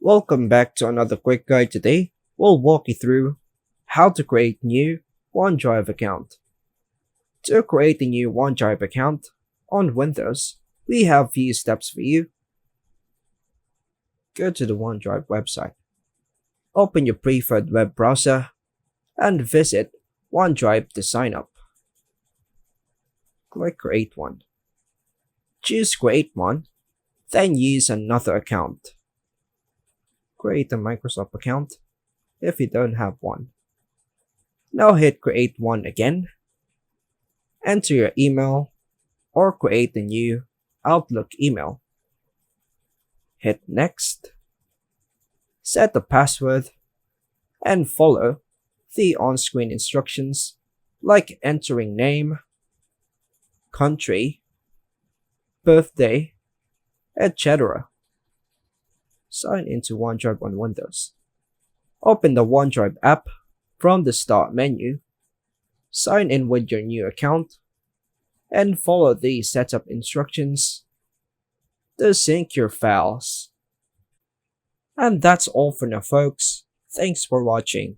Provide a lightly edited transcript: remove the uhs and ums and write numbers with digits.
Welcome back to another quick guide. Today, we'll walk you through how to create new OneDrive account. To create a new OneDrive account on Windows, we have few steps for you. Go to the OneDrive website. Open your preferred web browser and visit OneDrive to sign up. Click Create One. Choose Create One, then use another account. Create a Microsoft account if you don't have one. Now hit Create One again. Enter your email or create a new Outlook email. Hit Next. Set the password and follow the on-screen instructions like entering name, country, birthday, etc. Sign into OneDrive on Windows. Open the OneDrive app from the Start menu. Sign in with your new account and follow the setup instructions to sync your files. And that's all for now, folks. Thanks for watching.